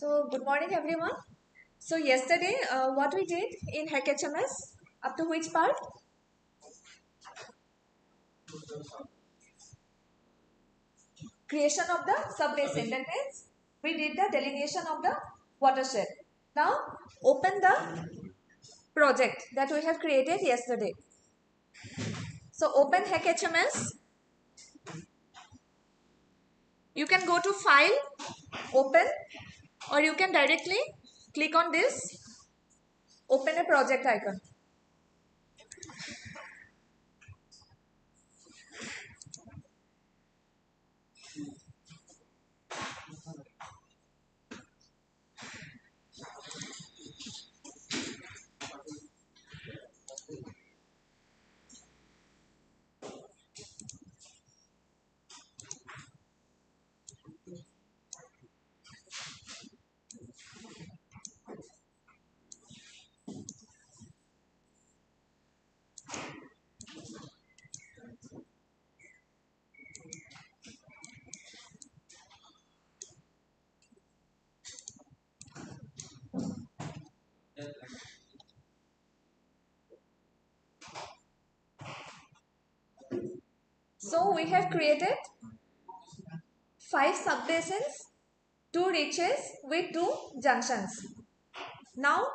So, good morning everyone. So, yesterday what we did in HEC HMS, up to which part? Creation of the sub-basin. That means we did the delineation of the watershed. Now, open the project that we have created yesterday. So, open HEC HMS. You can go to File, Open, or you can directly click on this, Open a project icon. So, we have created 5 subbasins, 2 reaches with 2 junctions. Now,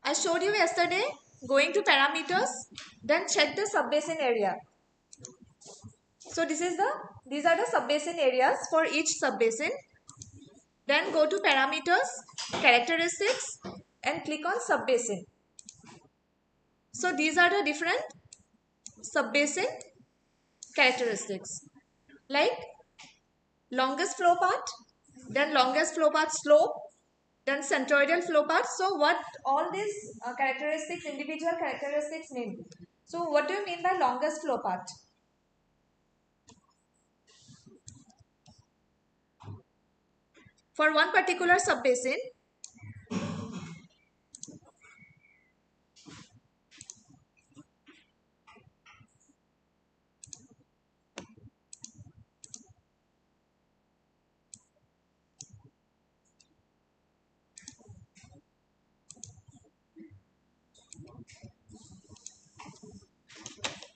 I showed you yesterday going to parameters, then check the subbasin area. So these are the subbasin areas for each subbasin. Then go to parameters, characteristics, and click on subbasin. So these are the different subbasin characteristics, like longest flow path, then longest flow path slope, then centroidal flow path. So what all these characteristics, individual characteristics mean? So what do you mean by longest flow path? For one particular subbasin,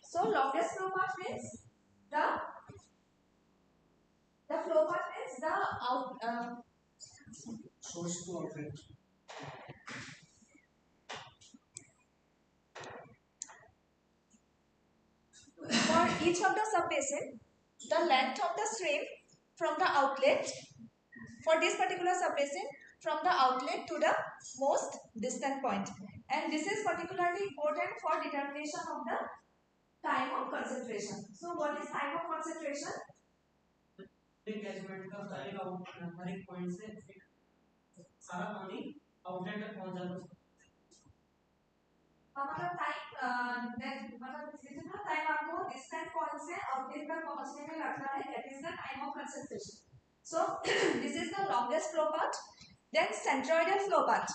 so longest flow path means the flow path means the source to outlet. For each of the subbasin, the length of the stream from the outlet, for this particular subbasin, from the outlet to the most distant point. And this is particularly important for determination of the time of concentration. So what is time of concentration? Catchment का हर एक point से सारा पानी outlet तक पहुंच जाता है। मतलब टाइम आपको डिस्टेंट पॉइंट से आउटलेट तक पहुंचने में लगता है, that is the time of concentration. So this is the longest flow path. Then centroidal flow path.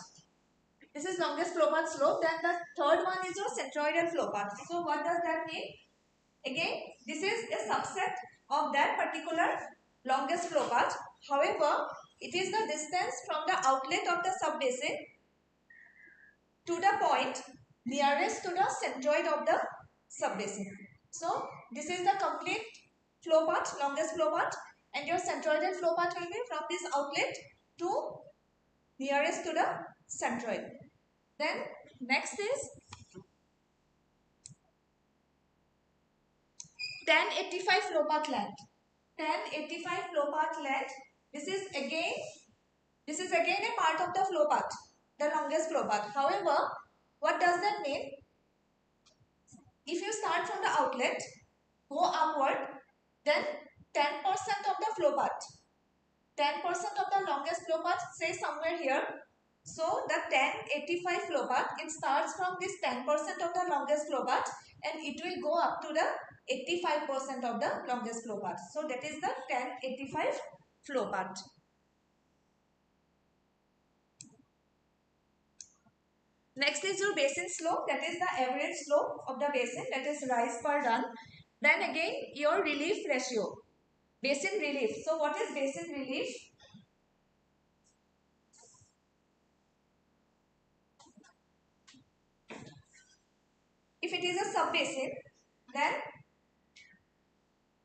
This is longest flow path slope. Then the third one is your centroidal flow path. So what does that mean? Again, this is a subset of that particular longest flow path. However, it is the distance from the outlet of the subbasin to the point nearest to the centroid of the subbasin. So this is the complete flow path, longest flow path, and your centroidal flow path will be from this outlet to nearest to the centroid. Then next is 1085 flow path length. 1085 flow path length. This is again a part of the flow path, the longest flow path. However, what does that mean? If you start from the outlet, go upward, then 10% of the flow path, 10% of the longest flow path, say somewhere here. So the 1085 flow path, it starts from this 10% of the longest flow path and it will go up to the 85% of the longest flow path. So that is the 1085 flow path. Next is your basin slope, that is the average slope of the basin, that is rise per run. Then again your relief ratio, basin relief. So what is basin relief? it is a sub-basin, then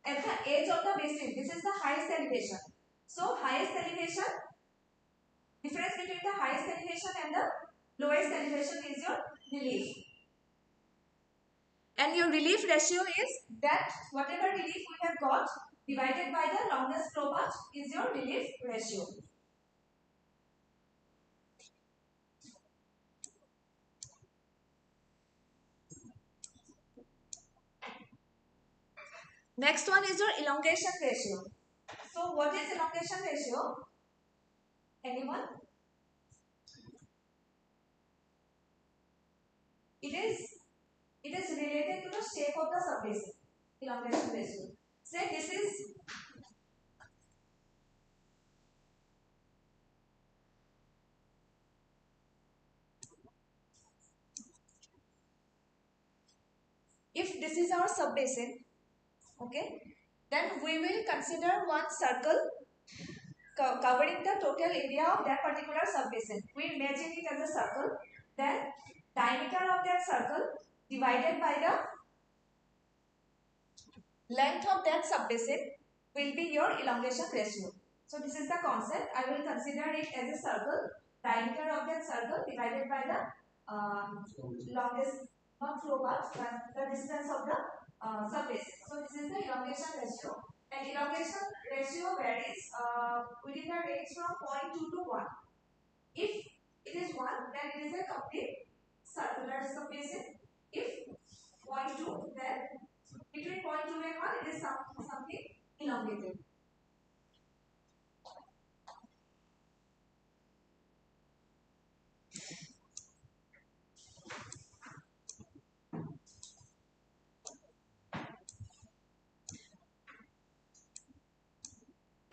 at the edge of the basin, this is the highest elevation. So highest elevation, difference between the highest elevation and the lowest elevation is your relief. And your relief ratio is that whatever relief we have got divided by the longest flow path is your relief ratio. Next one is your elongation ratio. So what is elongation ratio? Anyone? It is related to the shape of the subbasin. Elongation ratio. Say this is if this is our subbasin, okay, then we will consider one circle covering the total area of that particular subbasin. We imagine it as a circle. Then diameter of that circle divided by the length of that subbasin will be your elongation ratio. So this is the concept. I will consider it as a circle. Diameter of that circle divided by the longest, not flow path, but the distance of the subbasin. So this is the elongation ratio. And elongation ratio varies within the range from 0.2 to 1. If it is 1, then it is a complete circular subbasin. If 0.2, then between 0.2 and 1, it is something elongated.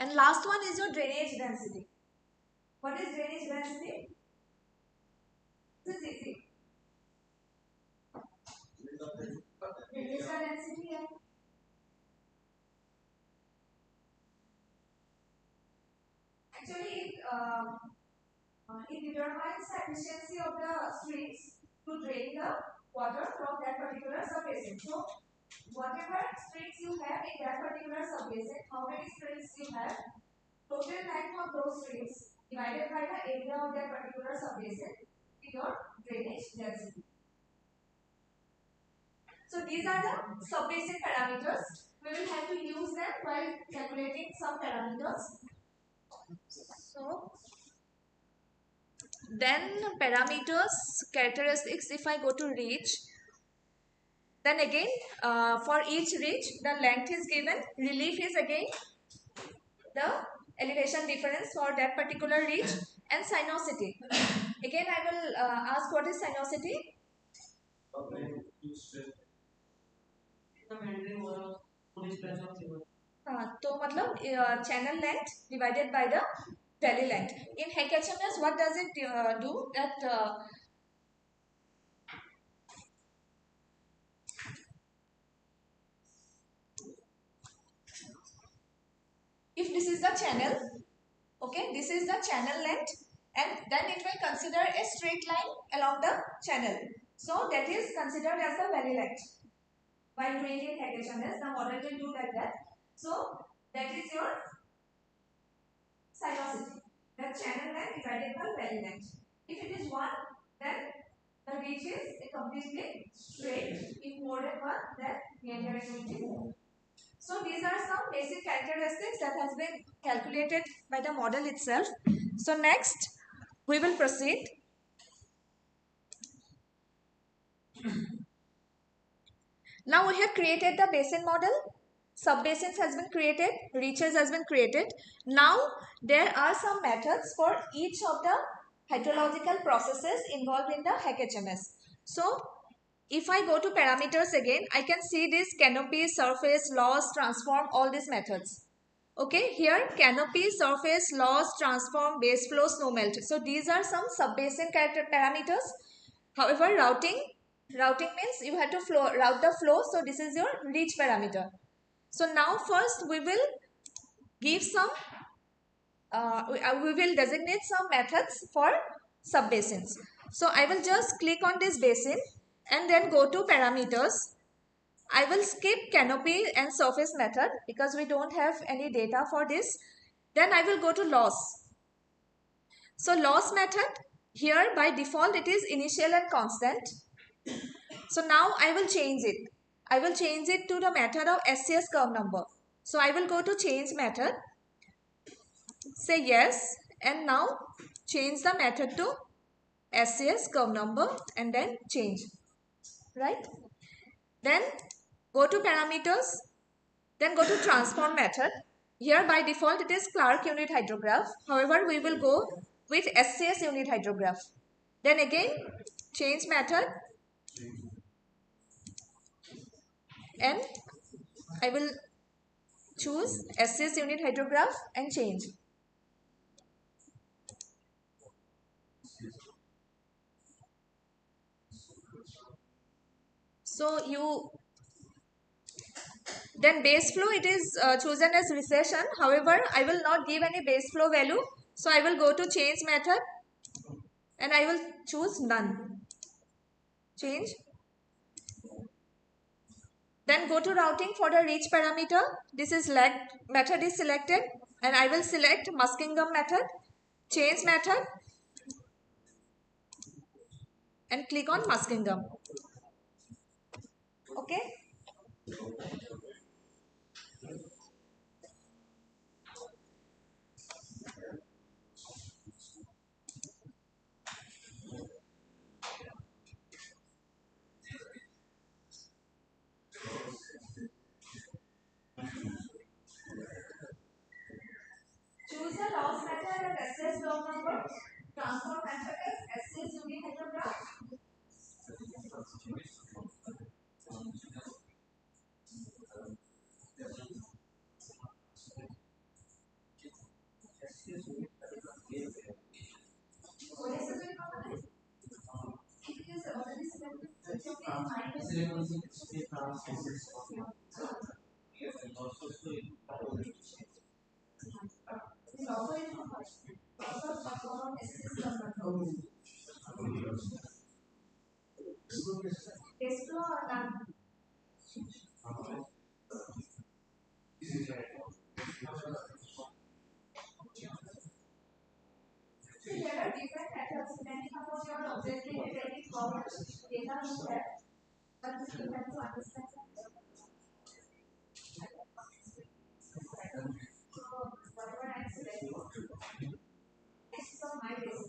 And last one is your drainage density. What is drainage density? This is easy. Drainage density है. Actually, it determines the efficiency of the streams to drain the water from that particular subbasin. So, whatever streams you have in that particular subbasin, how many streams you have, total length of those streams divided by the area of that particular subbasin is your drainage density. So these are the subbasin parameters. We will have to use them while calculating some parameters. So then parameters, characteristics, if I go to reach, then again for each reach the length is given, relief is again the elevation difference for that particular reach, and sinuosity. Again I will ask what is sinuosity? तो मतलब channel length divided by the valley length. In HEC HMS, what does it do? That if this is the channel, okay, this is the channel length, and then it will consider a straight line along the channel. So that is considered as the valley length. By doing in HEC HMS, the model will do like that. So that is your sinuosity. The channel length divided by valley length. If it is 1, then the reach is completely straight. If more than 1, then meander will be more. So these are some basic characteristics that has been calculated by the model itself. So next, we will proceed. Now we have created the basin model. Subbasins has been created, reaches has been created. Now there are some methods for each of the hydrological processes involved in the HEC HMS. So if I go to parameters again, I can see this canopy, surface, loss, transform, all these methods. Okay, here canopy, surface, loss, transform, base flow, snow melt. So these are some subbasin parameters. However, routing means you have to route the flow. So this is your reach parameter. So now first we will give some, we will designate some methods for subbasins. So I will just click on this basin and then go to parameters. I will skip canopy and surface method because we don't have any data for this. Then I will go to loss. So loss method, here by default it is initial and constant. So now I will change it. I will change it to the method of SCS curve number. So I will go to change method, say yes, and now change the method to SCS curve number and then change, right? Then go to parameters, then go to transform method. Here by default it is Clark unit hydrograph. However, we will go with SCS unit hydrograph. Then again change method, and I will choose SCS unit hydrograph and change. So you, then base flow it is chosen as recession. However, I will not give any base flow value. So I will go to change method and I will choose none. Change. Then go to routing for the reach parameter. This is lag method is selected and I will select Muskingum method. Change method and click on Muskingum. Okay. Choose the loss method and SS log number. Transform method as SS unit hydrograph. Explore none. So there are different methods depending upon your objective, depending how much data you have. But you have to understand. So whatever I select, this is on my base.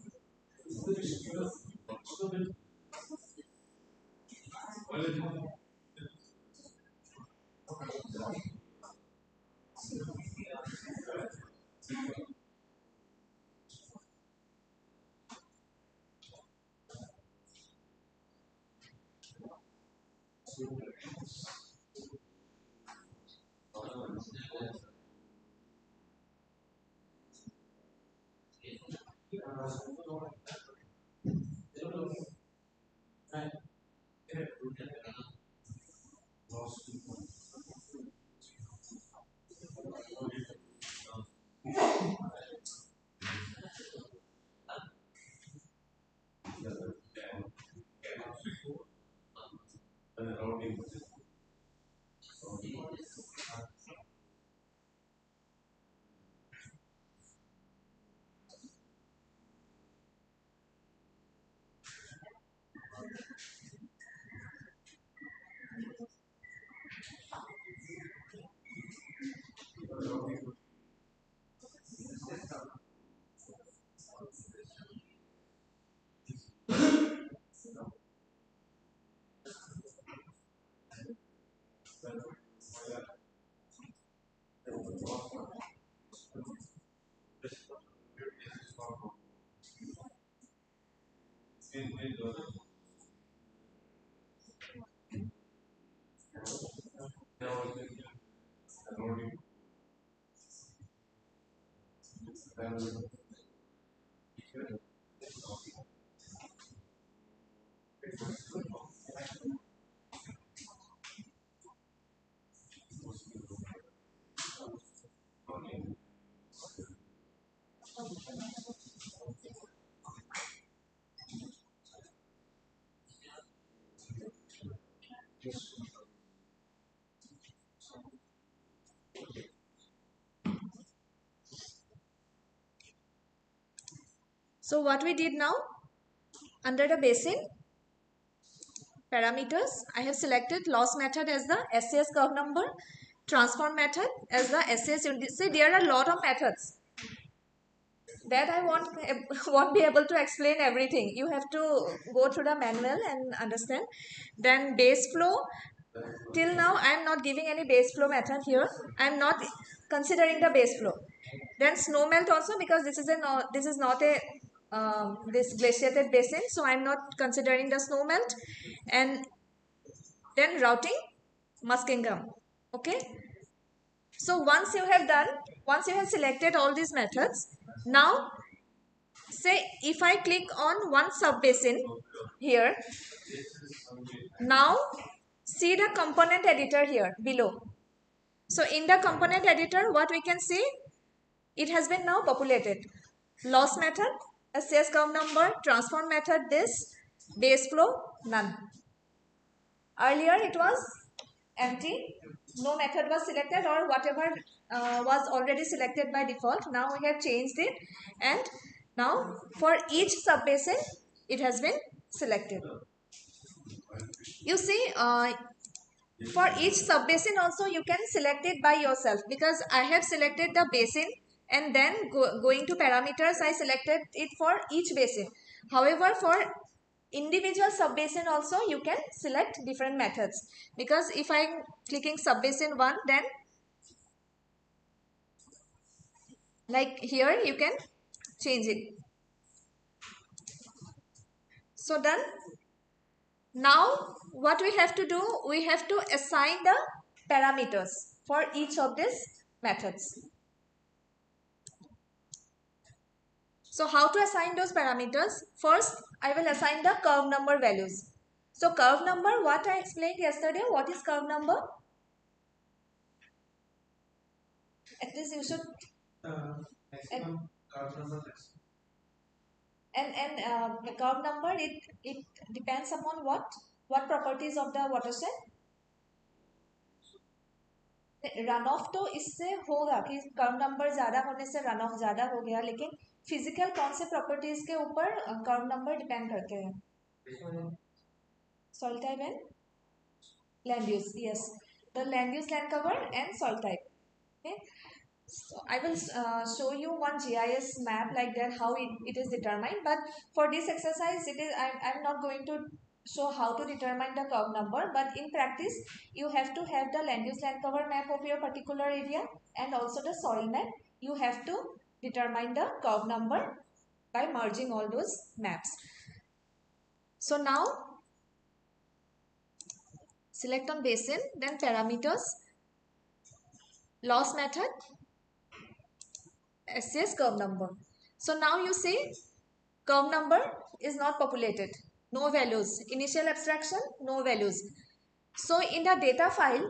So what we did now, under the basin parameters, I have selected loss method as the SAS curve number, transform method as the SAS unit. See, there are a lot of methods that I won't be able to explain everything. You have to go through the manual and understand. Then base flow. Till now, I am not giving any base flow method here. I am not considering the base flow. Then snow melt also, because this is not a this glaciated basin, so I am not considering the snow melt. And then routing, Muskingum. Okay. So once you have selected all these methods, now say if I click on one sub basin here, now see the component editor here below. So in the component editor, what we can see, it has been now populated. Loss method, SAS curve number, transform method, this, base flow, none. Earlier it was empty, no method was selected, or whatever was already selected by default. Now we have changed it, and now for each subbasin it has been selected. You see, for each subbasin also you can select it by yourself, because I have selected the basin and then going to parameters I selected it for each basin. However, for individual subbasin also you can select different methods, because if I'm clicking subbasin 1, then like here you can change it. So done. Now what we have to do, we have to assign the parameters for each of these methods. So how to assign those parameters? First, I will assign the curve number values. So curve number, what I explained yesterday, what is curve number? At least you should. And the curve number, it depends upon what properties of the watershed. Run of तो इससे होगा कि curve number ज्यादा होने से run of ज्यादा हो गया, लेकिन फिजिकल कौन से प्रॉपर्टीज के ऊपर कर्व नंबर डिपेंड करते हैं? Soil type and land use. Yes, the land use, land cover and soil type. Okay. So I will show you one GIS map like that, how it is determined. But for this exercise, I'm not going to show how to determine the curve number. But in practice, you have to have the land use, land cover map of your particular area and also the soil map. You have to determine the curve number by merging all those maps. So now select on basin, then parameters, loss method, SAS curve number. So now you see curve number is not populated, no values. Initial abstraction, no values. So in the data file,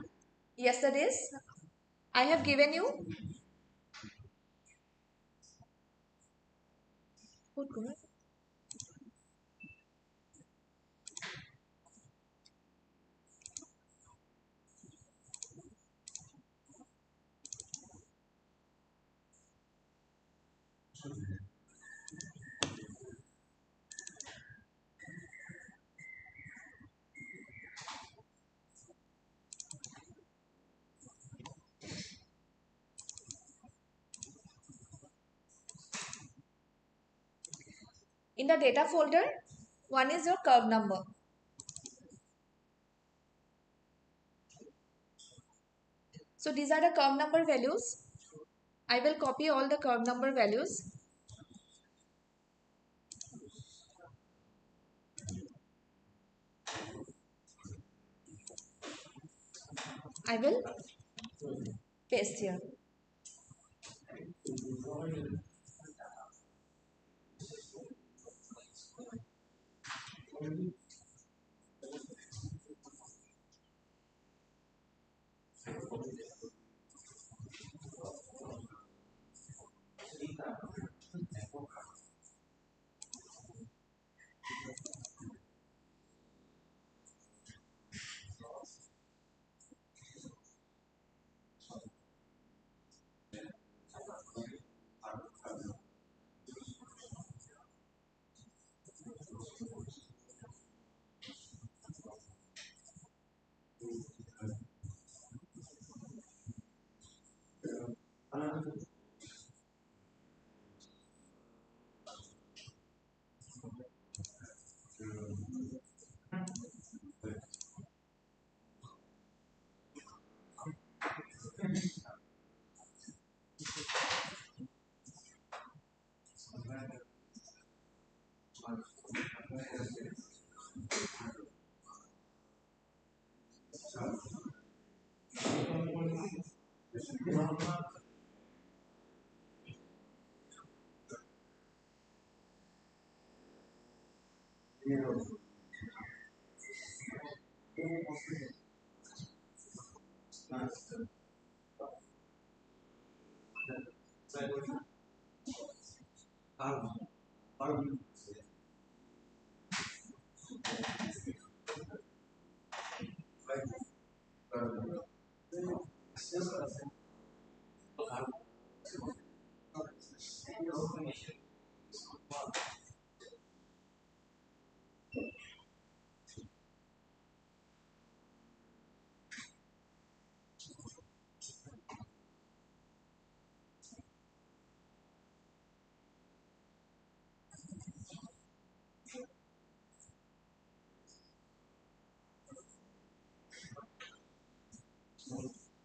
yesterday's, I have given you in the data folder, one is your curve number. So these are the curve number values. I will copy all the curve number values. I will paste here.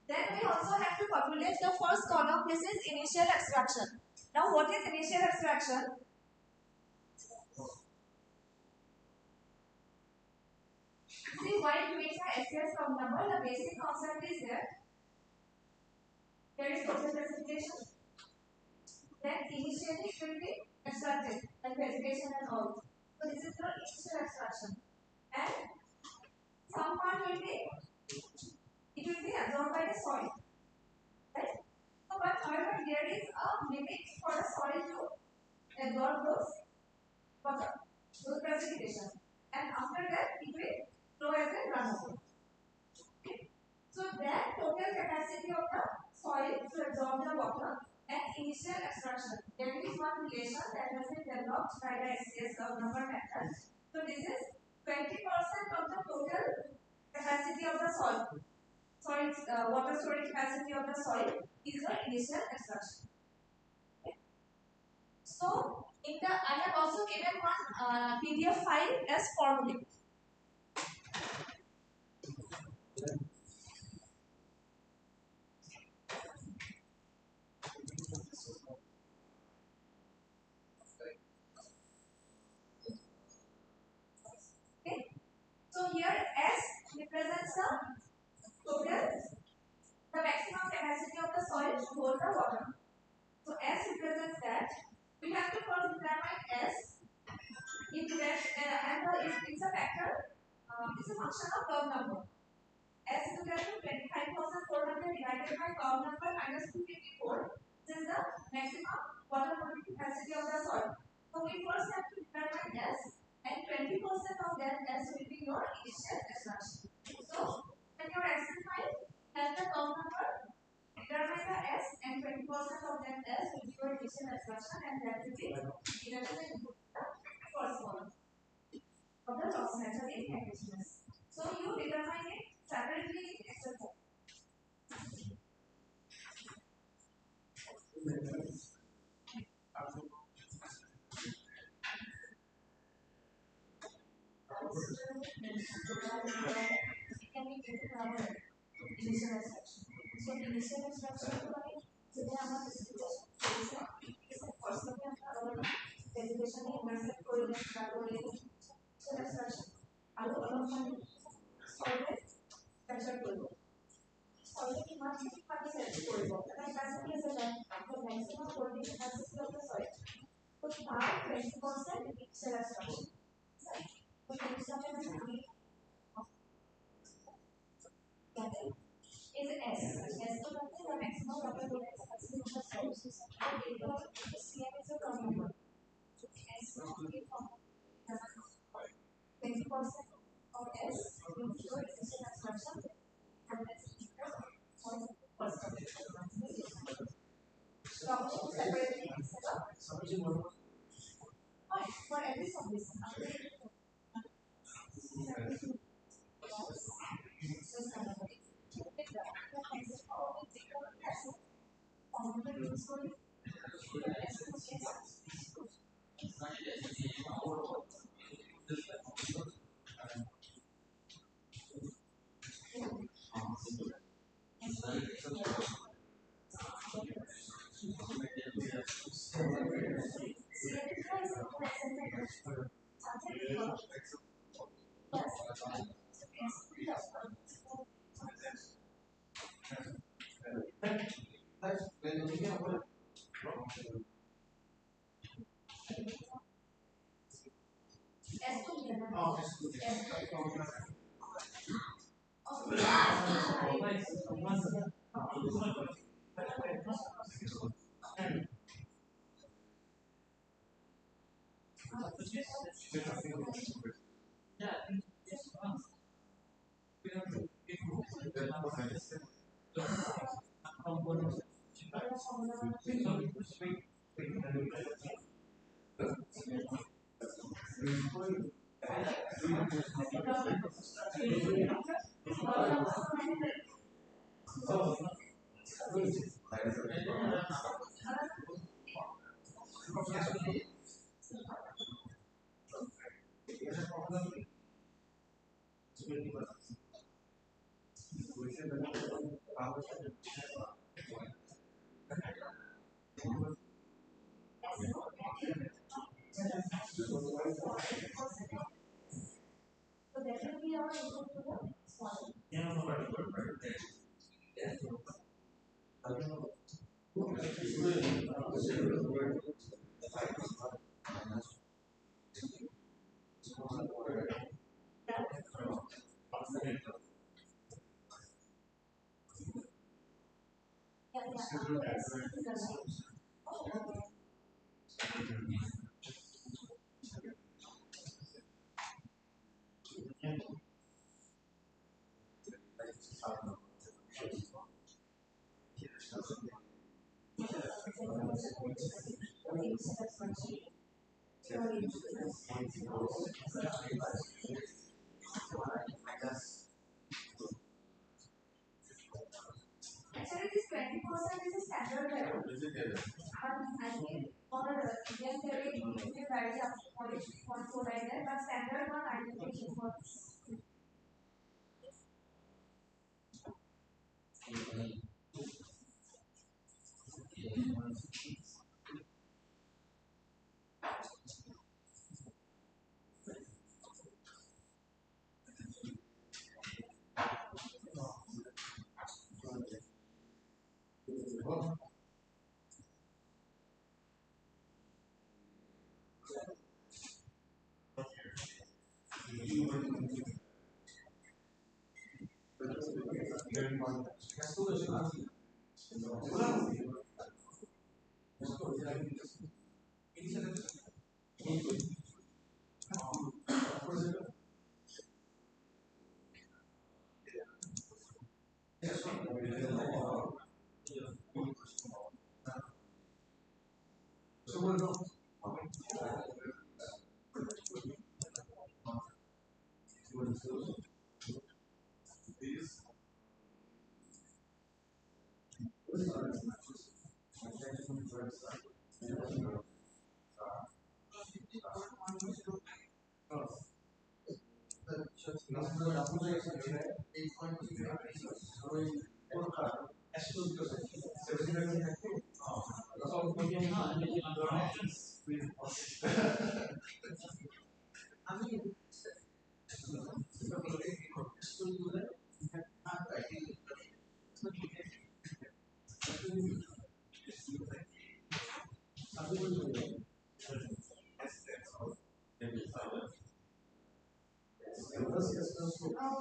Then we also have to calculate the first column. This is initial extraction. Now what is initial extraction? See, while doing the SES count number, the basic concept is there. There is process specification. Then initially it will be extracted, like vegetation and all. So this is the initial extraction. And some part will be, it will be absorbed by the soil. Right? So but however there is a limit for the soil to absorb those water, those precipitation. And after that it will flow as a runoff. Okay. So that total capacity of the soil to absorb the water and initial extraction. There is one relation that has been developed by the SCS number method. So this is 20% of the total capacity of the soil. Soil water storage capacity of the soil is the initial extraction. Okay. So in the I have also given one PDF file as formula. Okay. So here S represents the total, the maximum capacity of the soil to hold the water. So S represents that. We have to first determine S into that, and it's a factor. It's a function of curve number. S is equal to 25,400 divided by curve number minus 254. This is the maximum water holding capacity of the soil. So we first have to determine S, and 20% of that S will be your initial extraction. So when your exercise has the curve number, determine the S, and 20% of that S will be your initial extraction, and that will be given as input to the first column of the loss method in HMS. So you determine it separately in Excel form. Can we get our initial extraction? So initial extraction today our distribution first of all vegetation investment coordination extraction solid pressure করব solid মাছ পানি set করব তাই কাছে এসে যায় the maximum holding capacity of the soil so by 20% initial extraction so extraction is S. S to the maximum water holding capacity of the soil. So CM is a curve number. S will be from 20% of S into your initial extraction and let's keep the first separately for every submission. Actually, this 20% is a standard value. I think for Indian theory, it will vary up to 40.4 like that, but standard one identification for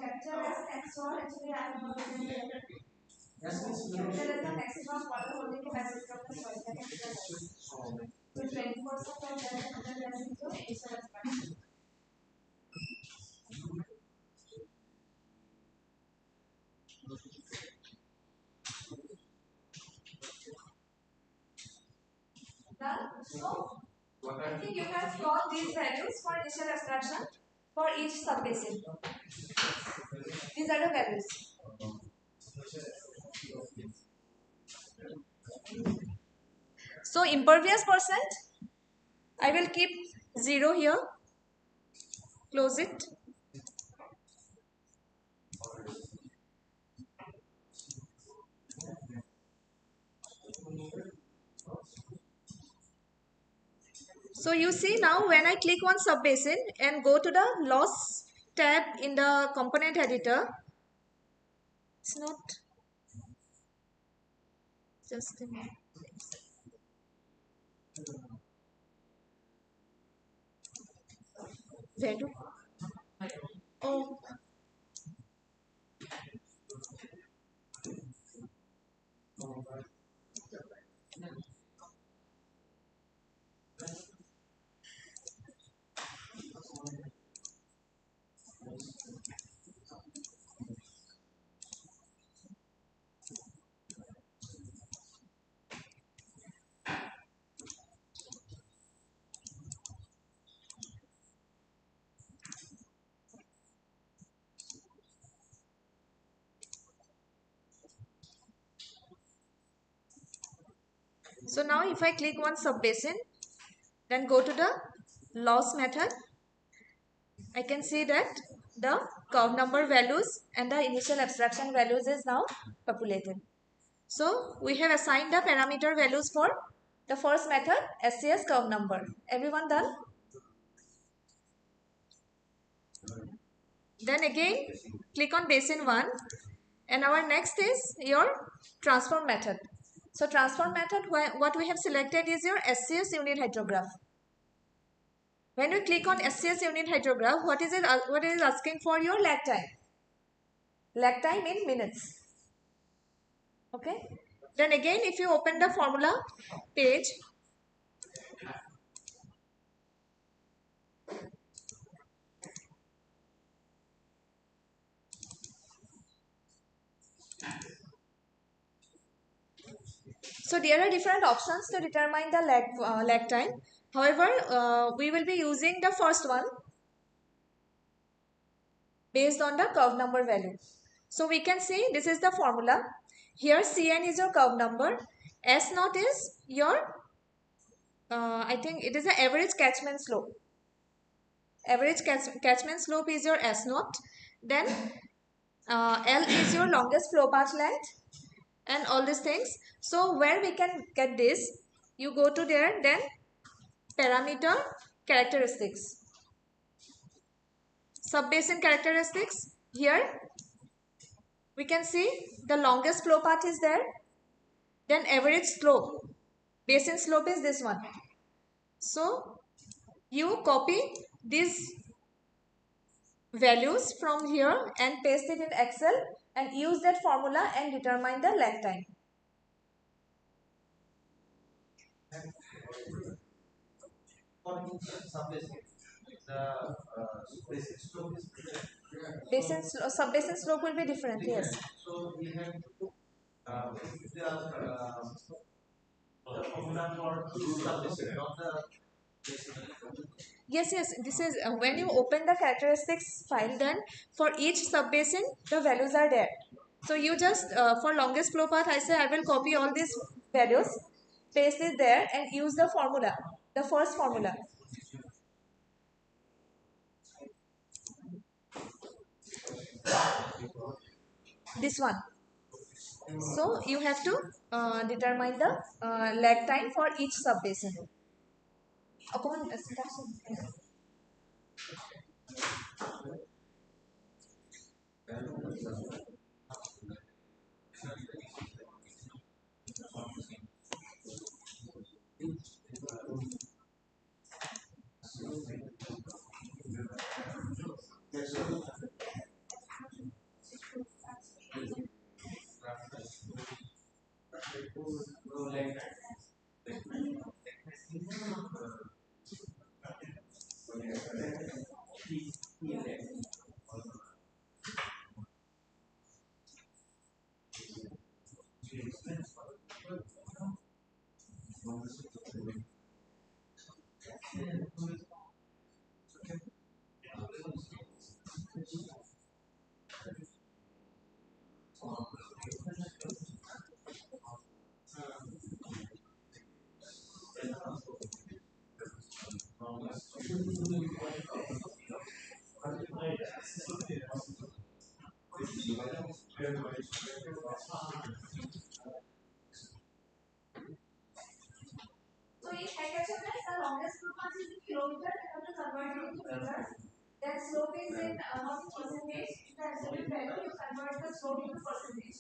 capture as next one. Actually, I am not going to capture as the maximum water holding capacity of the soil. So 20% of that is into initial extraction. Done. So I think you have got these values for initial extraction for each subbasin. These are the values. So impervious percent, I will keep 0 here. Close it. So you see now when I click on subbasin and go to the loss tab in the component editor, it's not just a minute. Where to? Oh, so now if I click one subbasin, then go to the loss method, I can see that the curve number values and the initial abstraction values is now populated. So we have assigned the parameter values for the first method, SCS curve number. Everyone done? Then again click on basin 1 and our next is your transform method. So transform method, what we have selected is your SCS unit hydrograph. When you click on SCS unit hydrograph, what is it? What is asking for? Your lag time. Lag time in minutes. Okay. Then again, if you open the formula page, so there are different options to determine the lag time. However, we will be using the first one based on the curve number value. So we can see this is the formula. Here Cn is your curve number. S naught is your, I think it is the average catchment slope. Average catchment slope is your S naught. Then L is your longest flow path length and all these things. So where we can get this, you go to there, then parameter characteristics, subbasin characteristics. Here we can see the longest flow path is there, then average slope, basin slope is this one. So you copy these values from here and paste it in Excel and use that formula and determine the lag time. Subbasin slope will be different, yes. Yes, yes, this is when you open the characteristics file, then for each subbasin the values are there. So you just for longest flow path, I say I will copy all these values, paste it there and use the formula, the first formula. This one. So you have to determine the lag time for each subbasin. So in HMS, the longest slope path is in kilometer. I have to convert it into meters. Then slope is in not in percentage. In the absolute value, you convert the slope into percentage.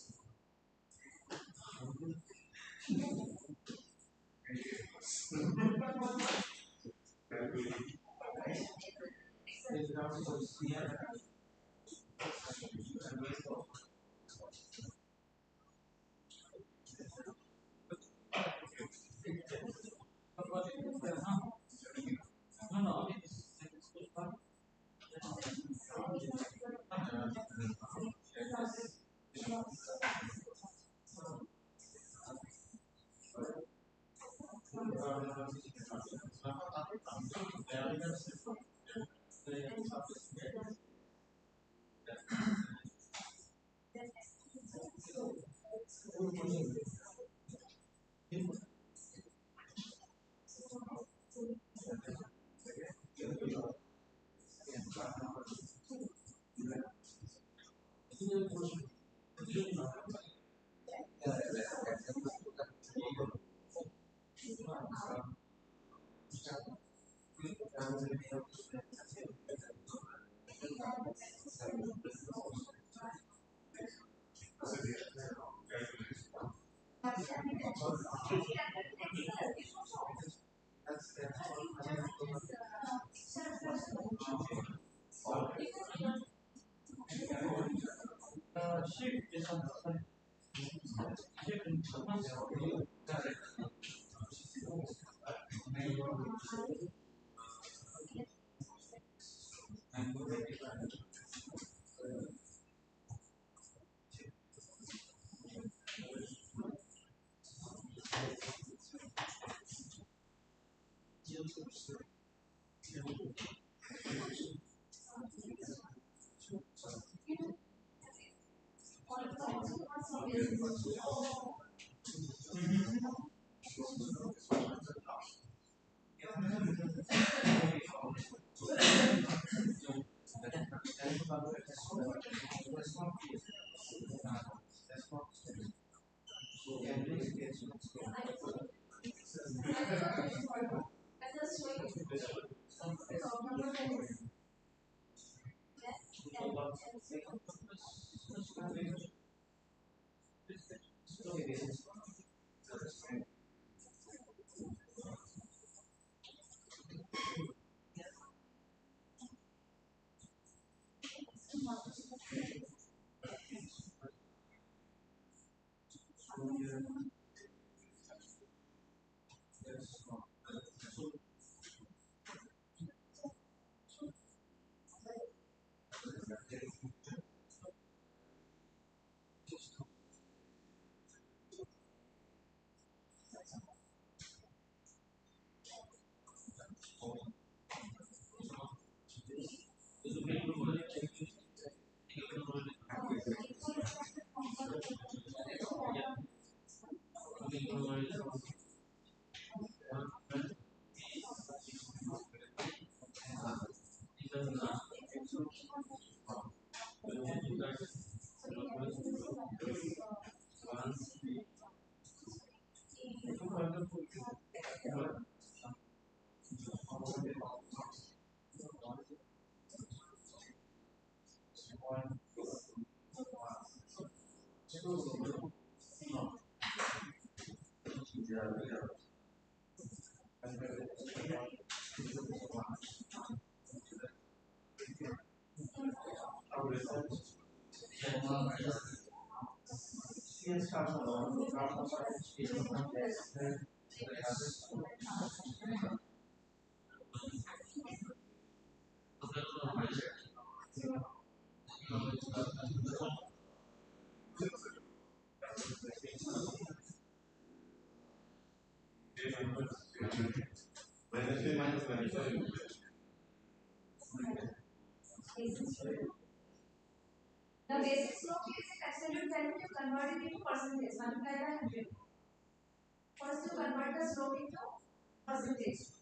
The basic slope is absolute value, you convert it into percentage, multiply by 100. First, you convert the slope into percentage.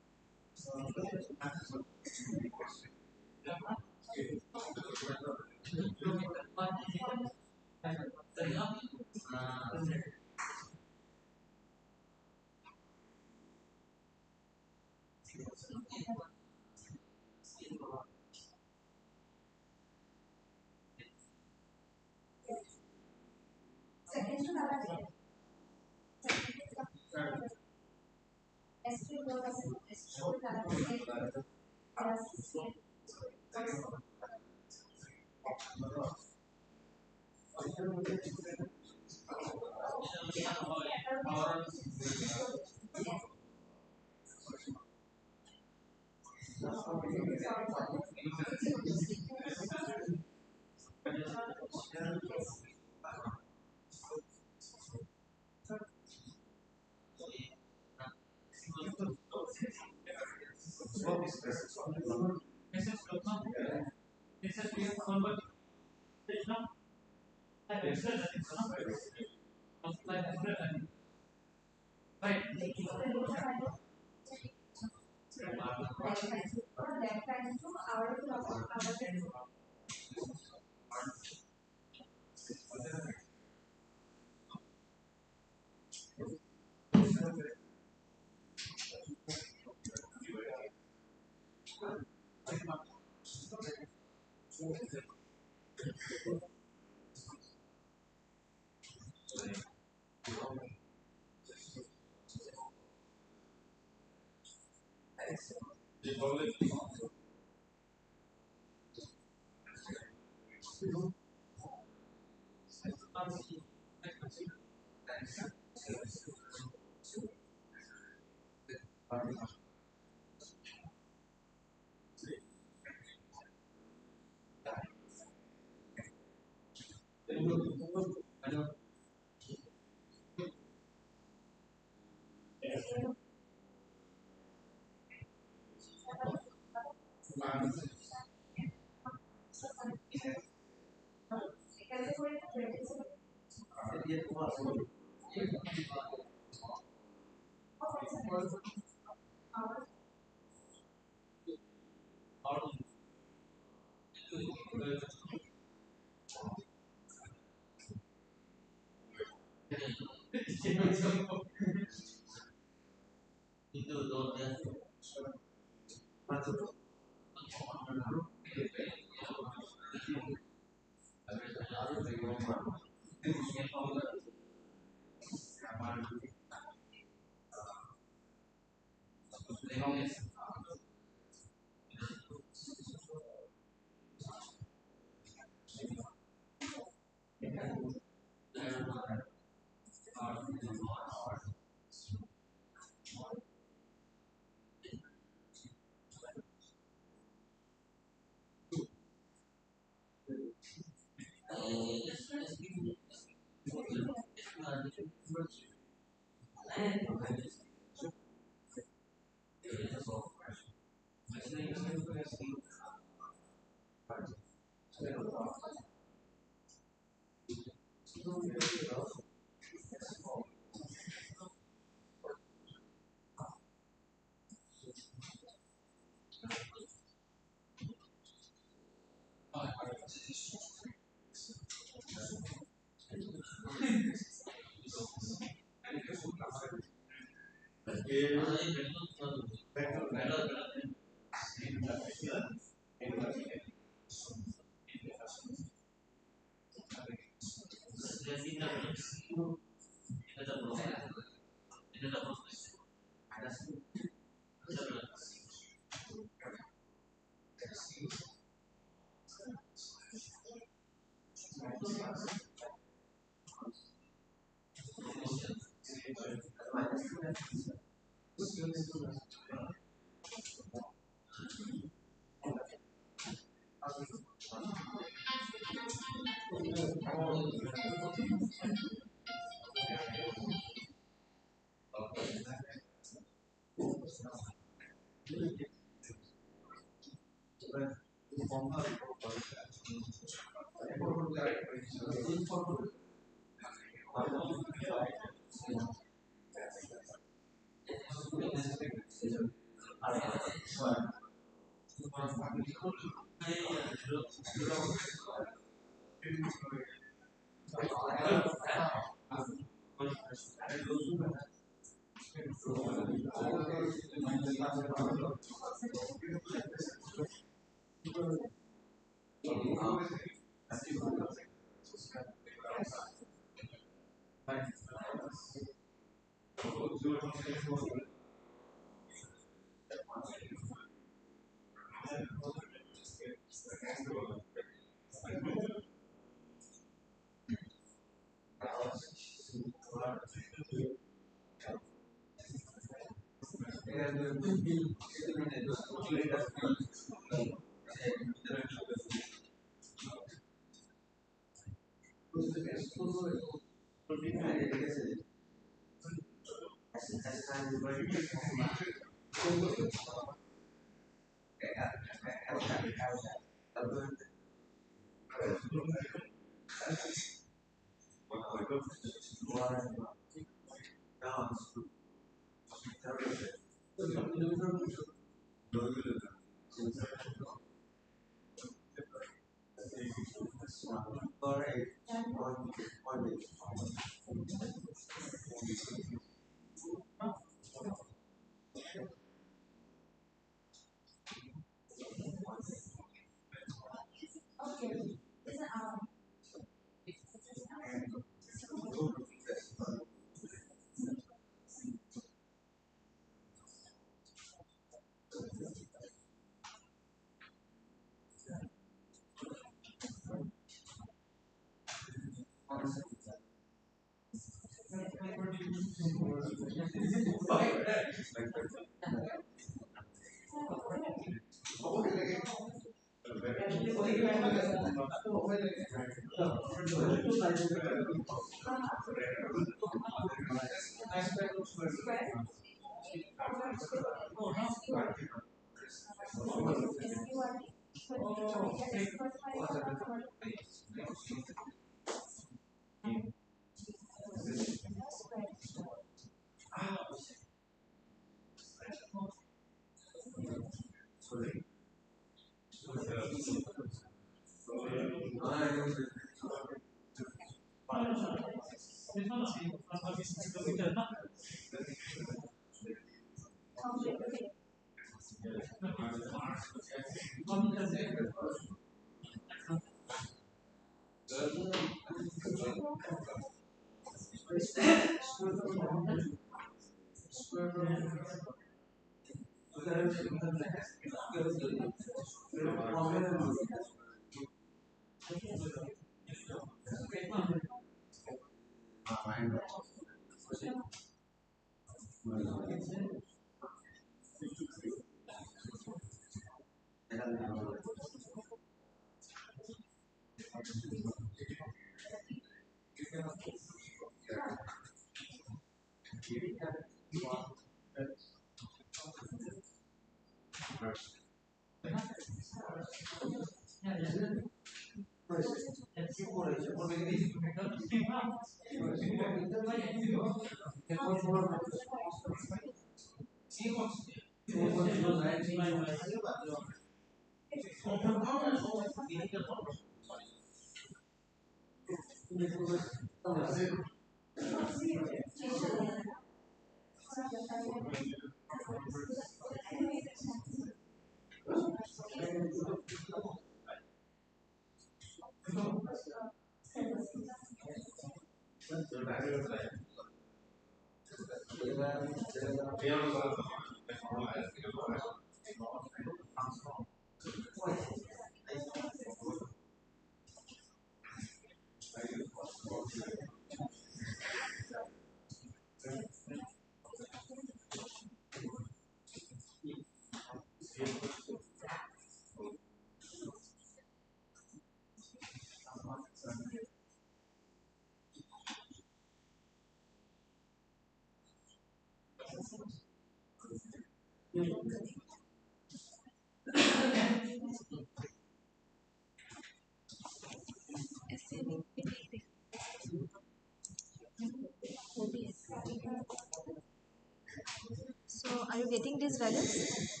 So, are you getting these values?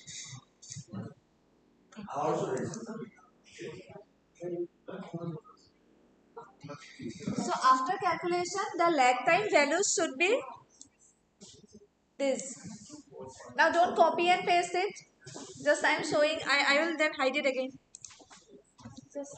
So after calculation, the lag time values should be this. Now don't copy and paste it. Just I am showing. I will then hide it again. Just